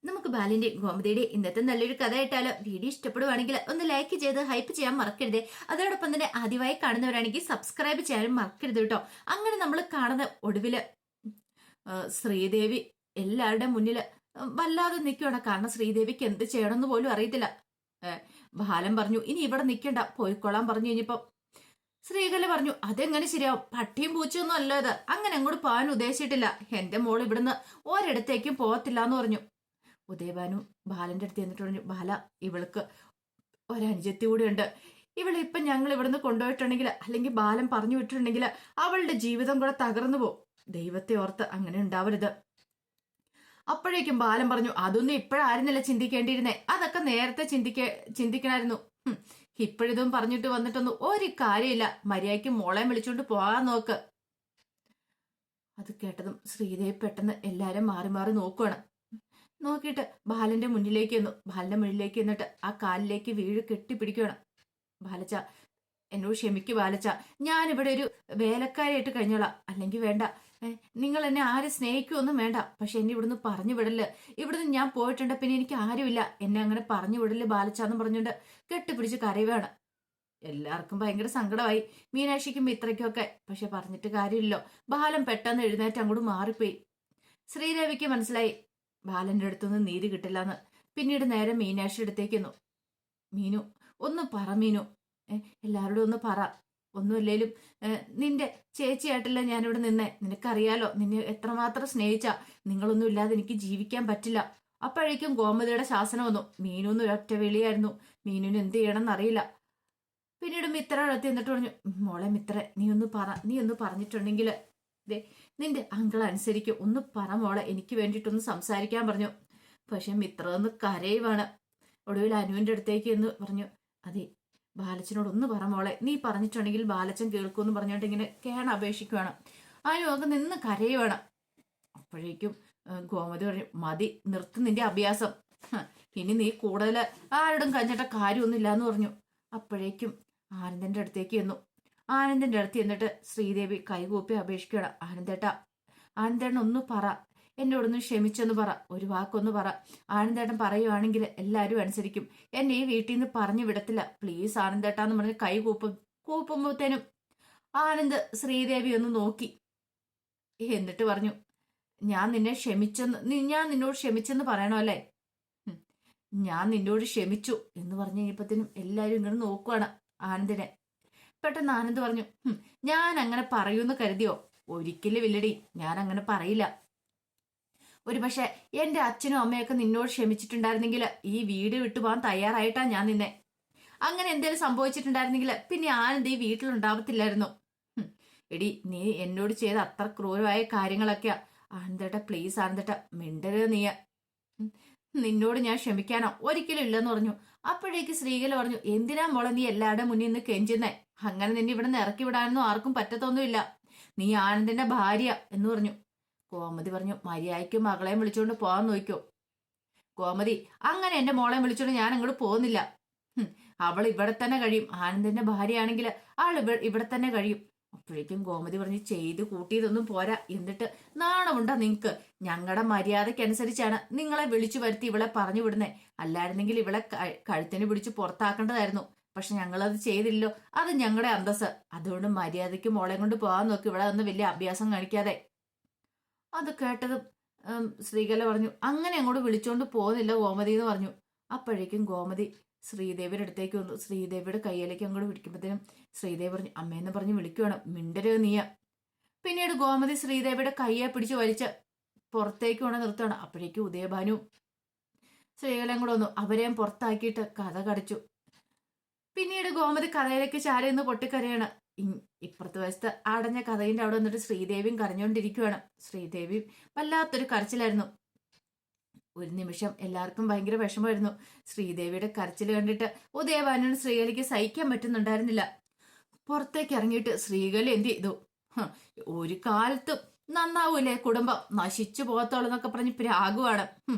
നമുക്ക് ബാലിന്റെ ഗോമതിയുടെ ഇന്നത്തെ നല്ലൊരു കഥ ആയിട്ടാലോ? വീഡിയോ ഇഷ്ടപ്പെടുവാണെങ്കിൽ ഒന്ന് ലൈക്ക് ചെയ്ത് ഹൈപ്പ് ചെയ്യാൻ മറക്കരുത്. അതോടൊപ്പം തന്നെ ആദ്യമായി കാണുന്നവരാണെങ്കിൽ സബ്സ്ക്രൈബ് ചെയ്യാനും മറക്കരുത് കേട്ടോ. അങ്ങനെ നമ്മൾ കാണുന്ന ഒടുവില് ശ്രീദേവി എല്ലാവരുടെ മുന്നിൽ വല്ലാതെ നിൽക്കുകയാണ്. കാരണം ശ്രീദേവിക്ക് എന്ത് ചെയ്യണമെന്ന് പോലും അറിയത്തില്ല. ബാലൻ പറഞ്ഞു ഇനി ഇവിടെ നിൽക്കണ്ട, പോയിക്കൊള്ളാൻ പറഞ്ഞു. കഴിഞ്ഞപ്പോ ശ്രീകല പറഞ്ഞു അതെങ്ങനെ ശരിയാവും, പട്ടിയും പൂച്ചയൊന്നും അല്ല ഇത്, അങ്ങനെ അങ്ങോട്ട് പോകാൻ ഉദ്ദേശിച്ചിട്ടില്ല. എന്റെ മോൾ ഇവിടുന്ന് ഒരിടത്തേക്കും പോകത്തില്ല എന്ന് പറഞ്ഞു. ഉദയഭാനു ബാലന്റെ അടുത്ത് എന്നിട്ട് പറഞ്ഞു, ബാല ഇവൾക്ക് ഒരനുജത്തി കൂടെ ഉണ്ട്. ഇവളിപ്പം ഞങ്ങൾ ഇവിടുന്ന് കൊണ്ടുപോയിട്ടുണ്ടെങ്കിൽ, അല്ലെങ്കിൽ ബാലൻ പറഞ്ഞു വിട്ടിട്ടുണ്ടെങ്കിൽ അവളുടെ ജീവിതം കൂടെ തകർന്നു പോകും. ദൈവത്തെ ഓർത്ത് അങ്ങനെ ഉണ്ടാവരുത്. അപ്പോഴേക്കും ബാലൻ പറഞ്ഞു അതൊന്നും ഇപ്പോഴായിരുന്നല്ല ചിന്തിക്കേണ്ടിയിരുന്നേ, അതൊക്കെ നേരത്തെ ചിന്തിക്കണമായിരുന്നു. ഇപ്പോഴിതും പറഞ്ഞിട്ട് വന്നിട്ടൊന്നും ഒരു കാര്യമില്ല. മര്യാദയ്ക്ക് മോളെ വിളിച്ചോണ്ട് പോകാൻ നോക്ക്. അത് കേട്ടതും ശ്രീദേവി പെട്ടെന്ന് എല്ലാരും മാറി മാറി നോക്കുവാണ്. നോക്കിയിട്ട് ബാലന്റെ മുന്നിലേക്ക് വന്നു. ബാലന്റെ മുന്നിലേക്ക് എന്നിട്ട് ആ കാലിലേക്ക് വീഴ് കെട്ടിപ്പിടിക്കുകയാണ്. ബാലച്ച എന്നോട് ക്ഷമിക്കു ബാലച്ച, ഞാനിവിടെ ഒരു വേലക്കാരിയായിട്ട് കഴിഞ്ഞോളാം. അല്ലെങ്കിൽ വേണ്ട, നിങ്ങൾ എന്നെ ആരും സ്നേഹിക്കുമൊന്നും വേണ്ട, പക്ഷെ എന്നെ ഇവിടുന്ന് പറഞ്ഞു വിടല്. ഇവിടുന്ന് ഞാൻ പോയിട്ടുണ്ട്, പിന്നെ എനിക്ക് ആരുമില്ല, എന്നെ അങ്ങനെ പറഞ്ഞു വിടല് ബാലച്ചാന്ന് പറഞ്ഞുകൊണ്ട് കെട്ടിപ്പിടിച്ച് കരയുവാണ്. എല്ലാവർക്കും ഭയങ്കര സങ്കടമായി, മീനാക്ഷിക്കും ഇത്രയ്ക്കൊക്കെ. പക്ഷെ പറഞ്ഞിട്ട് കാര്യമില്ലല്ലോ. ബാലൻ പെട്ടെന്ന് എഴുന്നേറ്റ് അങ്ങോട്ട് മാറിപ്പോയി. ശ്രീദേവിക്ക് മനസ്സിലായി ബാലന്റെ അടുത്തൊന്നും നീതി കിട്ടില്ലെന്ന്. പിന്നീട് നേരെ മീനാക്ഷി അടുത്തേക്കുന്നു. മീനു ഒന്ന് പറ മീനു, എല്ലാവരോടും ഒന്ന് പറ. ഒന്നുമില്ലേലും നിന്റെ ചേച്ചിയായിട്ടല്ല ഞാനിവിടെ നിന്നേ. നിനക്കറിയാലോ നിന്നെ എത്രമാത്രം സ്നേഹിച്ചാ. നിങ്ങളൊന്നും ഇല്ലാതെ എനിക്ക് ജീവിക്കാൻ പറ്റില്ല. അപ്പോഴേക്കും ഗോമതിയുടെ ശാസനം വന്നു. മീനൊന്നും ഒരൊറ്റ വിളിയായിരുന്നു. മീനുവിന് എന്ത് ചെയ്യണമെന്ന് അറിയില്ല. പിന്നീട് മിത്ര അടുത്ത് എന്നിട്ട് പറഞ്ഞു, മോളെ മിത്ര, നീ ഒന്ന് പറഞ്ഞിട്ടുണ്ടെങ്കിൽ നിന്റെ അങ്കിൾ അനുസരിക്കും. ഒന്ന് പറ മോളെ, എനിക്ക് വേണ്ടിയിട്ടൊന്ന് സംസാരിക്കാൻ പറഞ്ഞു. പക്ഷെ മിത്ര ഒന്ന് കരയുവാണ്. ഒടുവിൽ അനുവിന്റെ അടുത്തേക്ക് എന്ന് പറഞ്ഞു, അതെ ബാലച്ചനോട് ഒന്ന് പറ മോളെ, നീ പറഞ്ഞിട്ടുണ്ടെങ്കിൽ ബാലച്ചൻ കേൾക്കുമെന്ന് പറഞ്ഞോണ്ട് ഇങ്ങനെ അപേക്ഷിക്കുവാണ്. അനു ഒക്കെ നിന്ന് കരയുവാണ്. അപ്പോഴേക്കും ഗോമതി പറഞ്ഞു, മതി നിർത്ത് നിന്റെ അഭ്യാസം, ഇനി നീ കൂടുതൽ ആരോടും കഞ്ഞിട്ട കാര്യമൊന്നുമില്ല എന്ന് പറഞ്ഞു. അപ്പോഴേക്കും ആനന്ദന്റെ അടുത്തേക്ക് ചെന്നു. ആനന്ദന്റെ അടുത്ത് എന്നിട്ട് ശ്രീദേവി കൈകൂപ്പി അപേക്ഷിക്കുകയാണ്. ആനന്ദേട്ടൻ ഒന്ന് പറ, എന്നോടൊന്ന് ക്ഷമിച്ചെന്ന് പറ, ഒരു വാക്കൊന്ന് പറ. ആനന്ദേട്ടൻ പറയുവാണെങ്കിൽ എല്ലാവരും അനുസരിക്കും. എന്നെ ഈ വീട്ടിൽ നിന്ന് പറഞ്ഞു വിടത്തില്ല. പ്ലീസ് ആനന്ദേട്ടാന്ന് പറഞ്ഞ് കൈ കൂപ്പുമ്പോഴത്തേനും ആനന്ദ് ശ്രീദേവി ഒന്ന് നോക്കി. എന്നിട്ട് പറഞ്ഞു, ഞാൻ നിന്നോട് ക്ഷമിച്ചെന്ന് പറയണോ അല്ലേ? ഞാൻ നിന്നോട് ക്ഷമിച്ചു എന്ന് പറഞ്ഞു കഴിഞ്ഞപ്പത്തിനും എല്ലാവരും ഇങ്ങനെ നോക്കുവാണ് ആനന്ദിനെ. പെട്ടെന്ന് ആനന്ദ് പറഞ്ഞു, ഞാൻ അങ്ങനെ പറയൂന്ന് കരുതിയോ? ഒരിക്കലും ഇല്ലടി, ഞാൻ അങ്ങനെ പറയില്ല. ഒരുപക്ഷെ എന്റെ അച്ഛനും അമ്മയൊക്കെ നിന്നോട് ക്ഷമിച്ചിട്ടുണ്ടായിരുന്നെങ്കിൽ ഈ വീട് വിട്ടുപോകാൻ തയ്യാറായിട്ടാ ഞാൻ നിന്നെ. അങ്ങനെ എന്തെങ്കിലും സംഭവിച്ചിട്ടുണ്ടായിരുന്നെങ്കിൽ പിന്നെ ആനന്ദ് ഈ വീട്ടിലുണ്ടാവത്തില്ലായിരുന്നു. എടി, നീ എന്നോട് ചെയ്ത അത്ര ക്രൂരമായ കാര്യങ്ങളൊക്കെയാ. ആനന്ദേട്ട പ്ലീസ് ആനന്ദേട്ട മിണ്ടരുത്. നിന്നോട് ഞാൻ ക്ഷമിക്കാനോ ഒരിക്കലും ഇല്ലെന്ന് പറഞ്ഞു. അപ്പോഴേക്ക് ശ്രീകല പറഞ്ഞു, എന്തിനാ മോളെ നീ എല്ലാവരുടെ മുന്നിൽ നിന്ന് കെഞ്ചുന്നേ? അങ്ങനെ നിന്നെ ഇവിടെ നിന്ന് ഇറക്കി വിടാനൊന്നും ആർക്കും പറ്റത്തൊന്നുമില്ല. നീ ആനന്ദിന്റെ ഭാര്യ എന്ന് പറഞ്ഞു. ഗോമതി പറഞ്ഞു, മര്യാദയ്ക്ക് മകളെയും വിളിച്ചുകൊണ്ട് പോകാൻ നോക്കിയോ? ഗോമതി, അങ്ങനെ എന്റെ മോളെയും വിളിച്ചോണ്ട് ഞാൻ അങ്ങോട്ട് പോകുന്നില്ല. അവൾ ഇവിടെ തന്നെ കഴിയും. ആനന്ദിന്റെ ഭാര്യയാണെങ്കിൽ ആൾ ഇവിടെ തന്നെ കഴിയും. അപ്പോഴേക്കും ഗോമതി പറഞ്ഞു, ചെയ്ത് കൂട്ടിയതൊന്നും പോരാ. എന്നിട്ട് നാണമുണ്ടാ നിങ്ങക്ക്? ഞങ്ങളുടെ മര്യാദയ്ക്കനുസരിച്ചാണ് നിങ്ങളെ വിളിച്ചു വരുത്തി ഇവളെ പറഞ്ഞു വിടുന്നേ. അല്ലായിരുന്നെങ്കിൽ ഇവളെ കഴുത്തിന് പിടിച്ച് പുറത്താക്കേണ്ടതായിരുന്നു. പക്ഷെ ഞങ്ങളത് ചെയ്തില്ലോ. അത് ഞങ്ങളുടെ അന്തസ്. അതുകൊണ്ട് മര്യാദയ്ക്ക് മോളെ കൊണ്ട് പോകാൻ നോക്കി. ഇവിടെ ഒന്ന് വലിയ അഭ്യാസം കാണിക്കാതെ. അത് കേട്ടതും ശ്രീകല പറഞ്ഞു, അങ്ങനെ അങ്ങോട്ട് വിളിച്ചോണ്ട് പോകുന്നില്ല ഗോമതി എന്ന് പറഞ്ഞു. അപ്പോഴേക്കും ഗോമതി ശ്രീദേവിയുടെ അടുത്തേക്ക് വന്നു. ശ്രീദേവിയുടെ കയ്യിലേക്ക് അങ്ങോട്ട് പിടിക്കുമ്പോഴത്തേനും ശ്രീദേവി പറഞ്ഞു, അമ്മയെന്ന് പറഞ്ഞ് വിളിക്കുവാണ്, മിണ്ടരുത് നീയ. പിന്നീട് ഗോമതി ശ്രീദേവിയുടെ കയ്യെ പിടിച്ച് വലിച്ച് പുറത്തേക്ക് കൊണ്ട് നിർത്തുകയാണ്. അപ്പോഴേക്കും ഉദയഭാനു ശ്രീകലയും കൂടെ വന്നു. അവരെയും പുറത്താക്കിയിട്ട് കഥ കടിച്ചു. പിന്നീട് ഗോമതി കഥയിലേക്ക് ചാരിന്ന് പൊട്ടിക്കരയാണ്. ഇപ്പുറത്തെ വശത്ത് അടഞ്ഞ കഥയിന്റെ അവിടെ വന്നിട്ട് ശ്രീദേവിയും കരഞ്ഞുകൊണ്ടിരിക്കുകയാണ്. ശ്രീദേവിയും വല്ലാത്തൊരു കരച്ചിലായിരുന്നു. ഒരു നിമിഷം എല്ലാവർക്കും ഭയങ്കര വിഷമമായിരുന്നു. ശ്രീദേവിയുടെ കരച്ചിൽ കണ്ടിട്ട് ഉദയഭാനുവിന് ശ്രീകലയ്ക്ക് സഹിക്കാൻ പറ്റുന്നുണ്ടായിരുന്നില്ല. പുറത്തേക്ക് ഇറങ്ങിയിട്ട് ശ്രീകല എന്ത് ചെയ്തു? ഒരു കാലത്തും നന്നാവൂലേ കുടുംബം, നശിച്ചു പോകത്തോളെന്നൊക്കെ പറഞ്ഞ് പ്രാഗുവാണ്.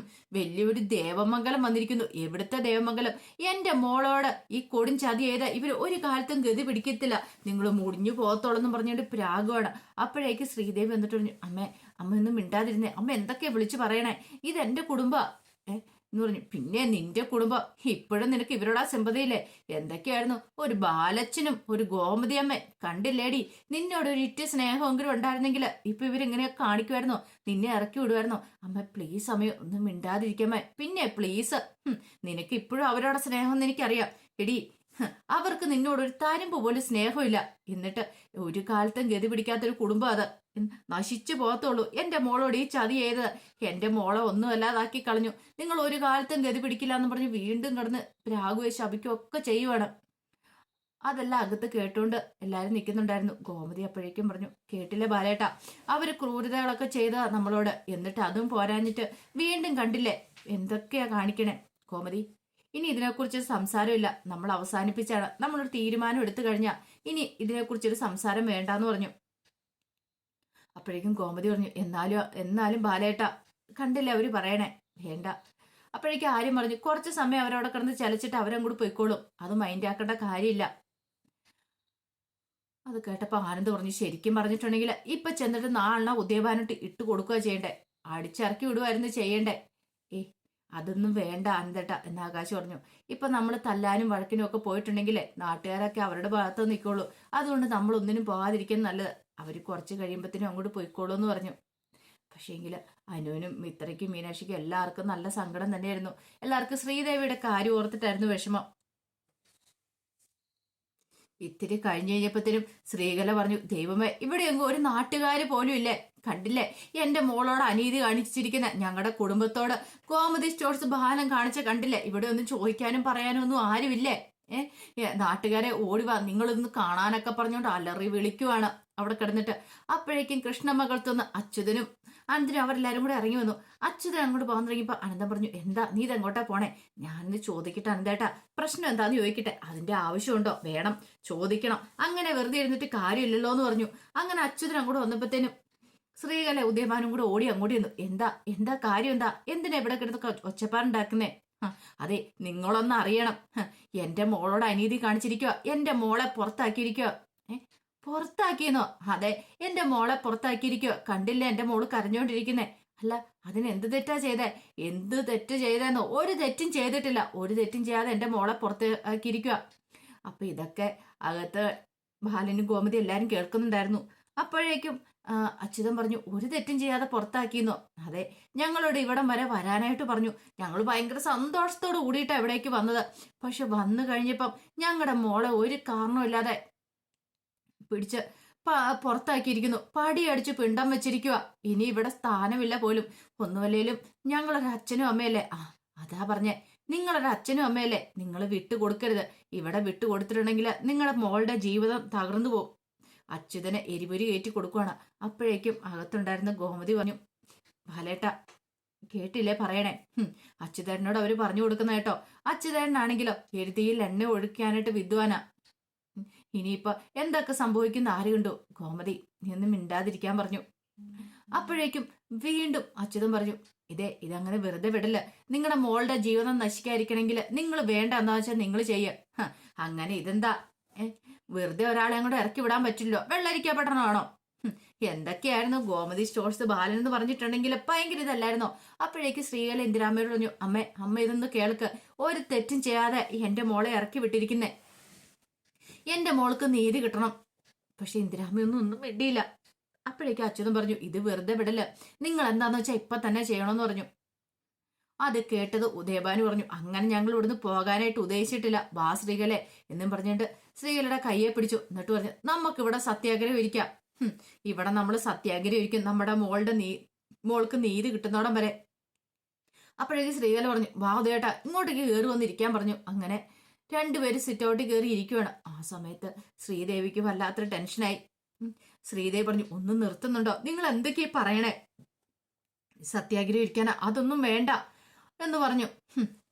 വലിയൊരു ദേവമംഗലം വന്നിരിക്കുന്നു. എവിടുത്തെ ദേവമംഗലം? എന്റെ മോളോട് ഈ കൊടും ചതി ചെയ്ത ഇവർ ഒരു കാലത്തും ഗതി പിടിക്കത്തില്ല. നിങ്ങൾ മുടിഞ്ഞു പോകത്തോളെന്നും പറഞ്ഞുകൊണ്ട് പ്രാഗുവാണ്. അപ്പോഴേക്ക് ശ്രീദേവി വന്നിട്ട് പറഞ്ഞു, അമ്മ ഒന്നും മിണ്ടാതിരുന്നേ. അമ്മ എന്തൊക്കെയാ വിളിച്ചു പറയണേ? ഇതെന്റെ കുടുംബ എന്ന് പറഞ്ഞു. പിന്നെ നിന്റെ കുടുംബം ഇപ്പോഴും നിനക്ക് ഇവരോടാ സിമ്പതിയില്ലേ? എന്തൊക്കെയായിരുന്നു ഒരു ബാലച്ചനും ഒരു ഗോമതിയമ്മ കണ്ടില്ലേടി? നിന്നോട് ഒരു ഇറ്റ് സ്നേഹമെങ്കിലും ഉണ്ടായിരുന്നെങ്കിൽ ഇപ്പൊ ഇവരിങ്ങനെ കാണിക്കുമായിരുന്നോ? നിന്നെ ഇറക്കി വിടുമായിരുന്നോ? അമ്മ പ്ലീസ് അമ്മയോ ഒന്നും മിണ്ടാതിരിക്കാമേ. പിന്നെ പ്ലീസ്, നിനക്ക് ഇപ്പോഴും അവരോടെ സ്നേഹം എനിക്കറിയാം എടി. അവർക്ക് നിന്നോട് ഒരു തരുമ്പ് പോലും സ്നേഹമില്ല. എന്നിട്ട് ഒരു കാലത്തും ഗതി പിടിക്കാത്തൊരു കുടുംബം അത്. നശിച്ചു പോകത്തുള്ളൂ. എന്റെ മോളോട് ഈ ചതി ചെയ്ത് എന്റെ മോളെ ഒന്നും അല്ലാതാക്കി കളഞ്ഞു. നിങ്ങൾ ഒരു കാലത്തും ഗതി പിടിക്കില്ല എന്ന് പറഞ്ഞ് വീണ്ടും കിടന്ന് രാഘുവെ ശപിക്കുകയും ഒക്കെ ചെയ്യുവാണ്. അതെല്ലാം അകത്ത് കേട്ടോണ്ട് എല്ലാരും നിൽക്കുന്നുണ്ടായിരുന്നു. ഗോമതി അപ്പോഴേക്കും പറഞ്ഞു, കേട്ടില്ലേ ബാലേട്ടാ, അവര് ക്രൂരതകളൊക്കെ ചെയ്ത നമ്മളോട്. എന്നിട്ട് അതും പോരാഞ്ഞിട്ട് വീണ്ടും കണ്ടില്ലേ എന്തൊക്കെയാ കാണിക്കണേ? ഗോമതി, ഇനി ഇതിനെക്കുറിച്ച് സംസാരമില്ല. നമ്മൾ അവസാനിപ്പിച്ചാണ്. നമ്മളൊരു തീരുമാനം എടുത്തു കഴിഞ്ഞാൽ ഇനി ഇതിനെക്കുറിച്ചൊരു സംസാരം വേണ്ടാന്ന് പറഞ്ഞു. അപ്പോഴേക്കും ഗോമതി പറഞ്ഞു, എന്നാലും ബാലേട്ട കണ്ടില്ലേ അവര് പറയണേ, വേണ്ട. അപ്പോഴേക്കും ആര്യം പറഞ്ഞു, കുറച്ച് സമയം അവരവിടെ കിടന്ന് ചലച്ചിട്ട് അവരങ്ങോട്ട് പോയിക്കോളും. അത് മൈൻഡ് ആക്കേണ്ട കാര്യമില്ല. അത് കേട്ടപ്പോ ആനന്ദ് പറഞ്ഞു, ശരിക്കും പറഞ്ഞിട്ടുണ്ടെങ്കിൽ ഇപ്പൊ ചെന്നിട്ട് നാളെ ഉദയഭാനിട്ട് ഇട്ട് കൊടുക്കുക ചെയ്യണ്ടേ? അടിച്ചിറക്കി വിടുമായിരുന്നു ചെയ്യണ്ടേ? അതൊന്നും വേണ്ട ആനന്ദേട്ട എന്ന് ആകാശ് പറഞ്ഞു. ഇപ്പൊ നമ്മൾ തല്ലാനും വഴക്കിനും ഒക്കെ പോയിട്ടുണ്ടെങ്കിലേ നാട്ടുകാരൊക്കെ അവരുടെ ഭാഗത്ത് നിൽക്കുള്ളൂ. അതുകൊണ്ട് നമ്മൾ ഒന്നിനും പോകാതിരിക്കാൻ നല്ലത്. അവര് കുറച്ച് കഴിയുമ്പത്തിനും അങ്ങോട്ട് പോയിക്കോളൂ എന്ന് പറഞ്ഞു. പക്ഷേങ്കിൽ അനുവിനും മിത്രയ്ക്കും മീനാക്ഷിക്കും എല്ലാവർക്കും നല്ല സങ്കടം തന്നെയായിരുന്നു. എല്ലാവർക്കും ശ്രീദേവിയുടെ കാര്യം ഓർത്തിട്ടായിരുന്നു വിഷമം. ഇത്തിരി കഴിഞ്ഞു കഴിഞ്ഞപ്പോഴത്തേനും ശ്രീകല പറഞ്ഞു, ദൈവമേ, ഇവിടെയെങ്ങും ഒരു നാട്ടുകാര് പോലും ഇല്ലേ? കണ്ടില്ലേ എന്റെ മോളോട് അനീതി കാണിച്ചിരിക്കുന്ന ഞങ്ങളുടെ കുടുംബത്തോട് കോമഡി സ്റ്റോഴ്സ് ബാലം കാണിച്ച കണ്ടില്ലേ? ഇവിടെ ഒന്നും ചോദിക്കാനും പറയാനും ഒന്നും ആരുമില്ലേ? നാട്ടുകാരെ ഓടിവാ നിങ്ങളൊന്ന് കാണാനൊക്കെ പറഞ്ഞോണ്ട് അലറി വിളിക്കുവാണ് അവിടെ കിടന്നിട്ട്. അപ്പോഴേക്കും കൃഷ്ണമകൾത്തുനിന്ന് അച്യുതനും അനന്തനും അവരെല്ലാരും കൂടെ ഇറങ്ങി വന്നു. അച്യുതൻ അങ്ങോട്ട് പോകാൻ തുടങ്ങിയപ്പോ അനന്തം പറഞ്ഞു, എന്താ നീ ഇതെങ്ങോട്ടാ പോണേ? ഞാനിത് ചോദിക്കട്ടെ അനന്തേട്ടാ, പ്രശ്നം എന്താന്ന് ചോദിക്കട്ടെ. അതിന്റെ ആവശ്യമുണ്ടോ? വേണം, ചോദിക്കണം. അങ്ങനെ വെറുതെ ഇരുന്നിട്ട് കാര്യമില്ലല്ലോ എന്ന് പറഞ്ഞു. അങ്ങനെ അച്യുതൻ അങ്ങോട്ട് വന്നപ്പോഴത്തേനും ശ്രീകല ഉദയമാനും കൂടെ ഓടി അങ്ങോട്ട് ചെന്നു. എന്താ കാര്യം? എന്തിനാ ഇവിടെ കിടന്ന് ഒച്ചപ്പാടുണ്ടാക്കുന്നേ? അതെ, നിങ്ങളൊന്ന് അറിയണം. എന്റെ മോളോട് അനീതി കാണിച്ചിരിക്കുക. എന്റെ മോളെ പുറത്താക്കിയിരിക്കുക. പുറത്താക്കിയെന്നോ? അതെ, എന്റെ മോളെ പുറത്താക്കിയിരിക്കുക. കണ്ടില്ല എന്റെ മോള് കരഞ്ഞോണ്ടിരിക്കുന്നേ? അല്ല, അതിന് എന്ത് തെറ്റാ ചെയ്തേ? എന്ത് തെറ്റ് ചെയ്തെന്നോ? ഒരു തെറ്റും ചെയ്തിട്ടില്ല. ഒരു തെറ്റും ചെയ്യാതെ എന്റെ മോളെ പുറത്താക്കിയിരിക്കുക. അപ്പൊ ഇതൊക്കെ അകത്ത് ബാലനും ഗോമതി എല്ലാരും കേൾക്കുന്നുണ്ടായിരുന്നു. അപ്പോഴേക്കും അച്യുതൻ പറഞ്ഞു, ഒരു തെറ്റും ചെയ്യാതെ പുറത്താക്കിയെന്നോ? അതെ, ഞങ്ങളോട് ഇവിടം വരെ വരാനായിട്ട് പറഞ്ഞു. ഞങ്ങൾ ഭയങ്കര സന്തോഷത്തോട് കൂടിയിട്ടാണ് ഇവിടേക്ക് വന്നത്. പക്ഷെ വന്നു കഴിഞ്ഞപ്പം ഞങ്ങളുടെ മോളെ ഒരു കാരണമില്ലാതെ പിടിച്ച് പുറത്താക്കിയിരിക്കുന്നു. പടിയടിച്ച് പിണ്ടം വെച്ചിരിക്കുക. ഇനി ഇവിടെ സ്ഥാനമില്ല പോലും. ഒന്നുമല്ലേലും ഞങ്ങളൊരു അച്ഛനും അമ്മയല്ലേ? അതാ പറഞ്ഞേ, നിങ്ങളൊരു അച്ഛനും അമ്മയല്ലേ? നിങ്ങൾ വിട്ടുകൊടുക്കരുത്. ഇവിടെ വിട്ടുകൊടുത്തിട്ടുണ്ടെങ്കിൽ നിങ്ങളുടെ മോളുടെ ജീവിതം തകർന്നു പോകും. അച്യുതനെ എരിപൊരി കയറ്റി കൊടുക്കുവാണ്. അപ്പോഴേക്കും അകത്തുണ്ടായിരുന്ന ഗോമതി പറഞ്ഞു, ബാലേട്ട കേട്ടില്ലേ പറയണേ? അച്യുതേട്ടനോട് അവര് പറഞ്ഞു കൊടുക്കുന്ന കേട്ടോ. അച്യുതേട്ടനാണെങ്കിലോ എഴുതിയിൽ എണ്ണ ഒഴിക്കാനായിട്ട് വിദ്വാനാ. ഇനിയിപ്പോ എന്തൊക്കെ സംഭവിക്കുന്ന ആര് കണ്ടു? ഗോമതി നീ ഒന്നും മിണ്ടാതിരിക്കാൻ പറഞ്ഞു. അപ്പോഴേക്കും വീണ്ടും അച്യുതൻ പറഞ്ഞു, ഇതങ്ങനെ വെറുതെ വിടല്ല. നിങ്ങളുടെ മോളുടെ ജീവിതം നശിക്കാതിരിക്കണമെങ്കിൽ നിങ്ങൾ വേണ്ട എന്താ വെച്ചാൽ നിങ്ങൾ ചെയ്യുക. അങ്ങനെ ഇതെന്താ വെറുതെ ഒരാളെ അങ്ങോട്ട് ഇറക്കി വിടാൻ പറ്റില്ലോ? വെള്ളരിക്കപ്പെട്ടണമാണോ? എന്തൊക്കെയായിരുന്നു ഗോമതി സ്റ്റോഴ്സ് ബാലൻ എന്ന് പറഞ്ഞിട്ടുണ്ടെങ്കിൽ ഭയങ്കര ഇതല്ലായിരുന്നോ? അപ്പോഴേക്ക് ശ്രീകല ഇന്ദിരാമ്മയോട് പറഞ്ഞു, അമ്മ ഇതൊന്ന് കേൾക്ക്. ഒരു തെറ്റും ചെയ്യാതെ എന്റെ മോളെ ഇറക്കി വിട്ടിരിക്കുന്നേ. എന്റെ മോൾക്ക് നീതി കിട്ടണം. പക്ഷെ ഇന്ദിരാമ്മയൊന്നും വേണ്ടിയില്ല. അപ്പോഴേക്കും അച്യുതൻ പറഞ്ഞു, ഇത് വെറുതെ വിടല്. നിങ്ങൾ എന്താന്ന് വെച്ചാൽ ഇപ്പൊ തന്നെ ചെയ്യണമെന്ന് പറഞ്ഞു. അത് കേട്ടത് ഉദയഭാനു പറഞ്ഞു, അങ്ങനെ ഞങ്ങൾ ഇവിടുന്ന് പോകാനായിട്ട് ഉദ്ദേശിച്ചിട്ടില്ല വാ ശ്രീകലെ എന്നും പറഞ്ഞിട്ട് ശ്രീകലയുടെ കയ്യെ പിടിച്ചു. എന്നിട്ട് പറഞ്ഞു, നമുക്കിവിടെ സത്യാഗ്രഹം ഇരിക്കാം. ഇവിടെ നമ്മൾ സത്യാഗ്രഹം ഇരിക്കും നമ്മുടെ മോൾക്ക് നീതി കിട്ടുന്നോടം വരെ. അപ്പോഴേക്ക് ശ്രീകല പറഞ്ഞു, വാ ഉദയേട്ടാ ഇങ്ങോട്ടേക്ക് കയറി വന്നിരിക്കാൻ പറഞ്ഞു. അങ്ങനെ രണ്ടുപേരും സിറ്റൗട്ടിൽ കയറി ഇരിക്കുവാണ്. ആ സമയത്ത് ശ്രീദേവിക്ക് വല്ലാത്തൊരു ടെൻഷനായി. ശ്രീദേവി പറഞ്ഞു, ഒന്നും നിർത്തുന്നുണ്ടോ? നിങ്ങൾ എന്തൊക്കെയാ പറയണേ? സത്യാഗ്രഹം ഇരിക്കാനാ? അതൊന്നും വേണ്ട എന്ന് പറഞ്ഞു.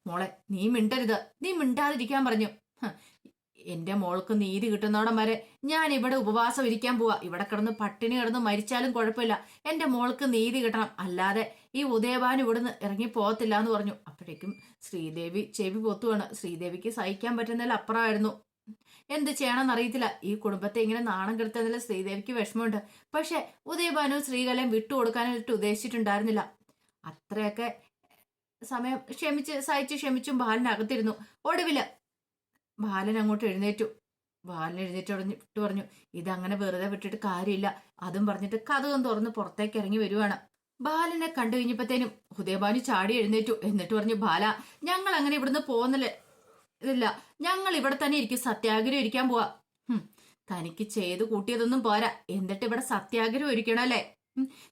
മോളെ നീ മിണ്ടരുത്, നീ മിണ്ടാതിരിക്കാൻ പറഞ്ഞു. എന്റെ മോൾക്ക് നീതി കിട്ടുന്നോടം വരെ ഞാൻ ഇവിടെ ഉപവാസം ഇരിക്കാൻ പോവാ. ഇവിടെ കിടന്ന് പട്ടിണി കിടന്ന് മരിച്ചാലും കുഴപ്പമില്ല. എന്റെ മോൾക്ക് നീതി കിട്ടണം. അല്ലാതെ ഈ ഉദയഭാനു ഇവിടുന്ന് ഇറങ്ങി പോകത്തില്ല എന്ന് പറഞ്ഞു. അപ്പോഴേക്കും ശ്രീദേവി ചെവി പൊത്തുവാണ്. ശ്രീദേവിക്ക് സഹിക്കാൻ പറ്റുന്നതിൽ അപ്പുറമായിരുന്നു. എന്ത് ചെയ്യണമെന്ന് അറിയത്തില്ല. ഈ കുടുംബത്തെ ഇങ്ങനെ നാണം കെടുത്തതിൽ ശ്രീദേവിക്ക് വിഷമമുണ്ട്. പക്ഷെ ഉദയഭാനു ശ്രീകലയും വിട്ടുകൊടുക്കാനായിട്ട് ഉദ്ദേശിച്ചിട്ടുണ്ടായിരുന്നില്ല. അത്രയൊക്കെ സമയം സഹിച്ച് ക്ഷമിച്ചും ബാലനകത്തിരുന്നു. ഒടുവില് ബാലൻ അങ്ങോട്ട് എഴുന്നേറ്റു. ബാലൻ എഴുന്നേറ്റ് പറഞ്ഞു, ഇതങ്ങനെ വെറുതെ വിട്ടിട്ട് കാര്യമില്ല. അതും പറഞ്ഞിട്ട് കതകം തുറന്ന് പുറത്തേക്ക് ഇറങ്ങി വരുവാണ്. ബാലനെ കണ്ടു കഴിഞ്ഞപ്പോഴത്തേനും ഉദയഭാനു ചാടി എഴുന്നേറ്റു. എന്നിട്ട് പറഞ്ഞു, ബാല, ഞങ്ങൾ അങ്ങനെ ഇവിടുന്ന് പോകുന്നില്ല, ഇതില്ല, ഞങ്ങൾ ഇവിടെ തന്നെ ഇരിക്കും, സത്യാഗ്രഹം ഇരിക്കാൻ പോവാ. തനിക്ക് ചെയ്ത് കൂട്ടിയതൊന്നും പോരാ, എന്നിട്ട് ഇവിടെ സത്യാഗ്രഹം ഇരിക്കണം അല്ലേ?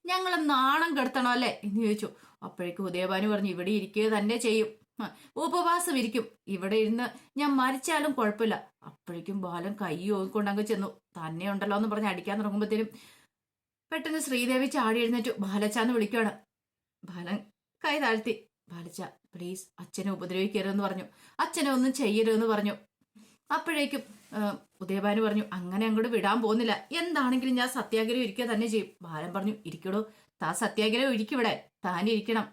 ഞങ്ങളെ നാണം കെടുത്തണം അല്ലേ എന്ന് ചോദിച്ചു. അപ്പോഴേക്കും ഉദയഭാനു പറഞ്ഞു, ഇവിടെ ഇരിക്കുക തന്നെ ചെയ്യും, ഉപവാസം ഇരിക്കും, ഇവിടെ ഇരുന്ന് ഞാൻ മരിച്ചാലും കുഴപ്പമില്ല. അപ്പോഴേക്കും ബാലൻ കൈ ഓങ്ങിക്കൊണ്ടങ്ങ് ചെന്നു. തന്നെ ഉണ്ടല്ലോ എന്ന് പറഞ്ഞ് അടിക്കാൻ തുടങ്ങുമ്പോഴത്തേനും പെട്ടെന്ന് ശ്രീദേവി ചാടി എഴുന്നേറ്റു. ബാലച്ചാന്ന് വിളിക്കുകയാണ്. ബാലൻ കൈ താഴ്ത്തി, ബാലച്ച പ്ലീസ് അച്ഛനെ ഉപദ്രവിക്കരുതെന്ന് പറഞ്ഞു, അച്ഛനെ ഒന്നും ചെയ്യരുതെന്ന് പറഞ്ഞു. അപ്പോഴേക്കും ഉദയഭാനു പറഞ്ഞു, അങ്ങനെ അങ്ങോട്ട് വിടാൻ പോകുന്നില്ല, എന്താണെങ്കിലും ഞാൻ സത്യാഗ്രഹം ഇരിക്കുക തന്നെ ചെയ്യും. ബാലൻ പറഞ്ഞു, ഇരിക്കടോ, താൻ സത്യാഗ്രഹം ഇരിക്കിവിടെ, താനിരിക്കണം.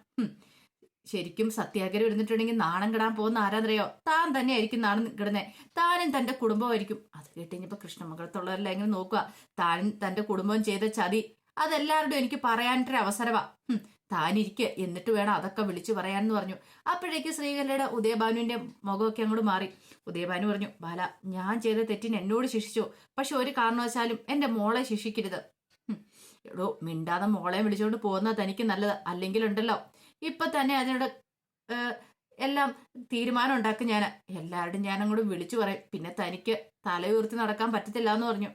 ശരിക്കും സത്യാഗ്രഹം ഇരുന്നിട്ടുണ്ടെങ്കിൽ നാണം കിടാൻ പോകുന്ന ആരാന്നറിയോ? താൻ തന്നെ ആയിരിക്കും നാണം കിടന്നേ, താനും തന്റെ കുടുംബമായിരിക്കും. അത് കേട്ടുകഴിഞ്ഞപ്പോ കൃഷ്ണമംഗലത്തുള്ളവരെല്ലാം ഇങ്ങനെ നോക്കുക. താനും തന്റെ കുടുംബം ചെയ്ത ചതി അതെല്ലാവരോടും എനിക്ക് പറയാനായിട്ടൊരു അവസരവാ. താനിരിക്കുക, എന്നിട്ട് വേണം അതൊക്കെ വിളിച്ചു പറയാനെന്ന് പറഞ്ഞു. അപ്പോഴേക്ക് ശ്രീകലയുടെ ഉദയഭാനുവിന്റെ മുഖമൊക്കെ അങ്ങോട്ട് മാറി. ഉദയഭാനു പറഞ്ഞു, ബാല, ഞാൻ ചെയ്ത തെറ്റിന് എന്നോട് ശിക്ഷിച്ചു, പക്ഷെ ഒരു കാരണവശാലും എന്റെ മോളെ ശിക്ഷിക്കരുത്. എടോ, മിണ്ടാതെ മോളെ വിളിച്ചുകൊണ്ട് പോകുന്നത് തനിക്ക് നല്ലത്, അല്ലെങ്കിലുണ്ടല്ലോ ഇപ്പൊ തന്നെ അതിനോട് എല്ലാം തീരുമാനം ഉണ്ടാക്കും. ഞാൻ എല്ലാവരുടെയും ഞാൻ അങ്ങോട്ട് വിളിച്ചു പറയും, പിന്നെ തനിക്ക് തലയുയർത്തി നടക്കാൻ പറ്റത്തില്ല എന്ന് പറഞ്ഞു.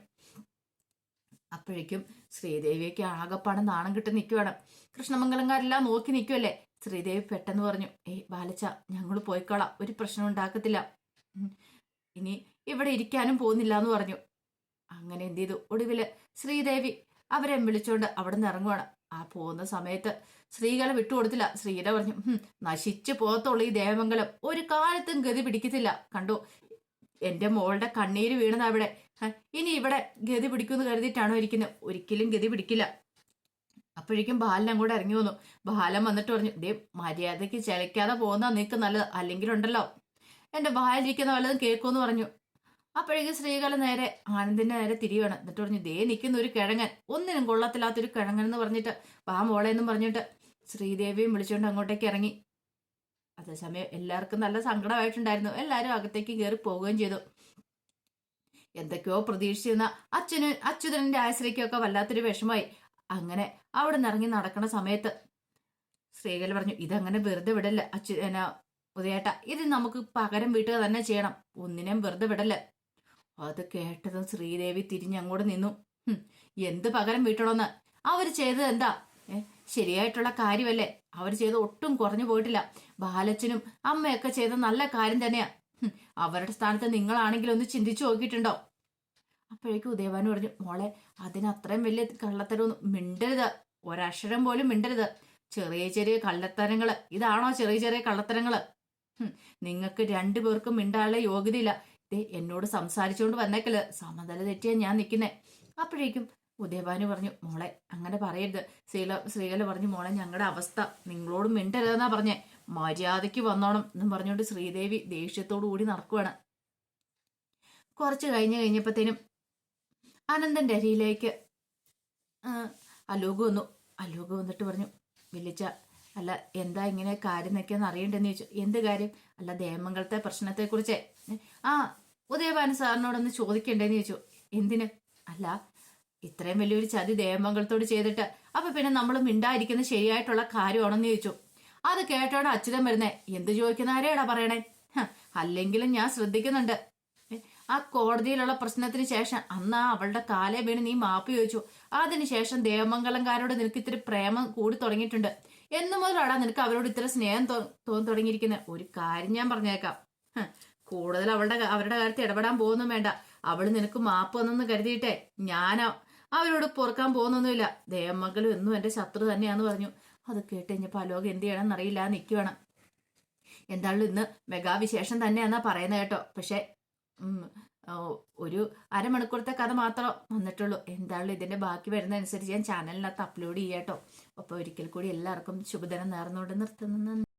അപ്പോഴേക്കും ശ്രീദേവിയൊക്കെ ആകെപ്പാടെ നാണം കിട്ടി നിൽക്കുവാണ്. കൃഷ്ണമംഗലംകാരെല്ലാം നോക്കി നിൽക്കുമല്ലേ. ശ്രീദേവി പെട്ടെന്ന് പറഞ്ഞു, ബാലച്ച, ഞങ്ങൾ പോയിക്കോളാം, ഒരു പ്രശ്നം ഉണ്ടാക്കത്തില്ല, ഇനി ഇവിടെ ഇരിക്കാനും പോകുന്നില്ല എന്ന് പറഞ്ഞു. അങ്ങനെ എന്ത് ചെയ്തു, ഒടുവില് ശ്രീദേവി അവരെ വിളിച്ചോണ്ട് അവിടെ നിന്ന് ഇറങ്ങുവാണ്. ആ പോകുന്ന സമയത്ത് ശ്രീകല വിട്ടുകൊടുത്തില്ല. ശ്രീകല പറഞ്ഞു, നശിച്ചു പോകത്തുള്ളൂ ഈ ദേവമംഗലം, ഒരു കാലത്തും ഗതി പിടിക്കത്തില്ല. കണ്ടു, എന്റെ മോളുടെ കണ്ണീര് വീണത് അവിടെ, ഇനി ഇവിടെ ഗതി പിടിക്കുമെന്ന് കരുതിയിട്ടാണോ ഇരിക്കുന്നത്? ഒരിക്കലും ഗതി പിടിക്കില്ല. അപ്പോഴേക്കും ബാലൻ അങ്ങോട്ട് ഇറങ്ങി വന്നു. ബാലൻ വന്നിട്ട് പറഞ്ഞു, മര്യാദയ്ക്ക് ചിലക്കാതെ പോകുന്ന നിനക്ക് നല്ലത്, അല്ലെങ്കിലുണ്ടല്ലോ എന്റെ വായിലിരിക്കുന്ന വല്ലതും കേൾക്കുമെന്ന് പറഞ്ഞു. അപ്പോഴേക്കും ശ്രീകല നേരെ ആനന്ദിന്റെ നേരെ തിരിയുവാണ്. എന്നിട്ട് പറഞ്ഞു, നിൽക്കുന്ന ഒരു കിഴങ്ങൻ, ഒന്നിനും കൊള്ളത്തില്ലാത്തൊരു കിഴങ്ങൻ എന്ന് പറഞ്ഞിട്ട്, വാ മോളെ എന്നും പറഞ്ഞിട്ട് ശ്രീദേവിയും വിളിച്ചുകൊണ്ട് അങ്ങോട്ടേക്ക് ഇറങ്ങി. അതേസമയം എല്ലാവർക്കും നല്ല സങ്കടമായിട്ടുണ്ടായിരുന്നു. എല്ലാവരും അകത്തേക്ക് കയറി പോവുകയും ചെയ്തു. എന്തൊക്കെയോ പ്രതീക്ഷിച്ചിരുന്ന അച്യുതന്റെ ആശ്രയിക്കൊക്കെ വല്ലാത്തൊരു വിഷമായി. അങ്ങനെ അവിടെ നിന്ന് ഇറങ്ങി നടക്കുന്ന സമയത്ത് ശ്രീകല പറഞ്ഞു, ഇതങ്ങനെ വെറുതെ വിടല്ല ഉദയേട്ട, ഇത് നമുക്ക് പകരം വീട്ടുക തന്നെ ചെയ്യണം, ഒന്നിനും വെറുതെ വിടല്ല. അത് കേട്ടതും ശ്രീദേവി തിരിഞ്ഞങ്ങോട്ട് നിന്നു. എന്ത് പകരം വീട്ടണമെന്ന്? അവര് ചെയ്തത് എന്താ ശരിയായിട്ടുള്ള കാര്യമല്ലേ? അവർ ചെയ്ത് ഒട്ടും കുറഞ്ഞു പോയിട്ടില്ല. ബാലച്ചനും അമ്മയൊക്കെ ചെയ്ത നല്ല കാര്യം തന്നെയാ. അവരുടെ സ്ഥാനത്ത് നിങ്ങളാണെങ്കിലും ഒന്ന് ചിന്തിച്ചു നോക്കിയിട്ടുണ്ടോ? അപ്പോഴേക്കും ഉദയഭാനു പറഞ്ഞു, മോളെ, അതിനത്രയും വലിയ കള്ളത്തരമൊന്നും മിണ്ടരുത്, ഒരക്ഷരം പോലും മിണ്ടരുത്. ചെറിയ ചെറിയ കള്ളത്തരങ്ങള്, ഇതാണോ ചെറിയ ചെറിയ കള്ളത്തരങ്ങള്? നിങ്ങൾക്ക് രണ്ടുപേർക്കും മിണ്ടാനുള്ള യോഗ്യതയില്ല. എന്നോട് സംസാരിച്ചുകൊണ്ട് വന്നേക്കല്, സമനില തെറ്റിയാ ഞാൻ നിൽക്കുന്നേ. അപ്പോഴേക്കും ഉദയഭാനു പറഞ്ഞു, മോളെ അങ്ങനെ പറയരുത്. ശ്രീകല പറഞ്ഞു, മോളെ, ഞങ്ങളുടെ അവസ്ഥ നിങ്ങളോട് മിണ്ടരുതെന്നാ പറഞ്ഞേ, മര്യാദയ്ക്ക് വന്നോണം എന്നും പറഞ്ഞുകൊണ്ട് ശ്രീദേവി ദേഷ്യത്തോടു കൂടി നടക്കുവാണ്. കുറച്ച് കഴിഞ്ഞപ്പോഴത്തേനും അനന്തന്റെ അരിയിലേക്ക് അലോക് വന്നു. അലോക് വന്നിട്ട് പറഞ്ഞു, വിളിച്ച അല്ല, എന്താ ഇങ്ങനെ കാര്യം എന്നൊക്കെയെന്ന് അറിയണ്ടെന്ന് ചോദിച്ചു. എന്ത് കാര്യം? അല്ല, ദേവമംഗലത്തെ പ്രശ്നത്തെക്കുറിച്ച് ഉദയഭാനു സാറിനോടൊന്ന് ചോദിക്കണ്ടേന്ന് ചോദിച്ചു. എന്തിന്? അല്ല, ഇത്രയും വലിയൊരു ചതി ദേവമംഗലത്തോട് ചെയ്തിട്ട് അപ്പൊ പിന്നെ നമ്മൾ മിണ്ടായിരിക്കുന്നത് ശരിയായിട്ടുള്ള കാര്യമാണെന്ന് ചോദിച്ചു. അത് കേട്ടോടെ അച്യുതൻ വരുന്നേ, എന്ത് ചോദിക്കുന്ന ആരെയാടാ പറയണേ? അല്ലെങ്കിലും ഞാൻ ശ്രദ്ധിക്കുന്നുണ്ട്. ആ കോടതിയിലുള്ള പ്രശ്നത്തിന് ശേഷം അന്ന് അവളുടെ കാലേ വീണ് നീ മാപ്പ് ചോദിച്ചു. അതിനുശേഷം ദേവമംഗലംകാരോട് നിനക്ക് ഇത്തിരി പ്രേമം കൂടി തുടങ്ങിയിട്ടുണ്ട്. എന്നു മുതലാടാ നിനക്ക് അവരോട് ഇത്ര സ്നേഹം തോന്നി തുടങ്ങിയിരിക്കുന്നത്? ഒരു കാര്യം ഞാൻ പറഞ്ഞേക്കാം, കൂടുതൽ അവരുടെ കാര്യത്തിൽ ഇടപെടാൻ പോകുന്നു വേണ്ട. അവള് നിനക്ക് മാപ്പ് വന്നെന്ന് കരുതിയിട്ടെ ഞാൻ അവരോട് പൊറുക്കാൻ പോകുന്നൊന്നുമില്ല. ദേവമംഗലം എന്നും എന്റെ ശത്രു തന്നെയാന്ന് പറഞ്ഞു. അത് കേട്ട് കഴിഞ്ഞപ്പോൾ അലോക് എന്ത് ചെയ്യണമെന്ന് അറിയില്ല, നിൽക്കുവാണ്. എന്തായാലും ഇന്ന് മെഗാവിശേഷം തന്നെയാന്നാ പറയുന്നത് കേട്ടോ. പക്ഷെ ഒരു അരമണിക്കൂറത്തെ കഥ മാത്രം വന്നിട്ടുള്ളൂ. എന്തായാലും ഇതിന്റെ ബാക്കി വരുന്ന അനുസരിച്ച് ഞാൻ ചാനലിനകത്ത് അപ്ലോഡ് ചെയ്യാട്ടോ. അപ്പോൾ ഒരിക്കൽ കൂടി എല്ലാവർക്കും ശുഭദിനം നേർന്നുകൊണ്ട് നിർത്തുന്നു.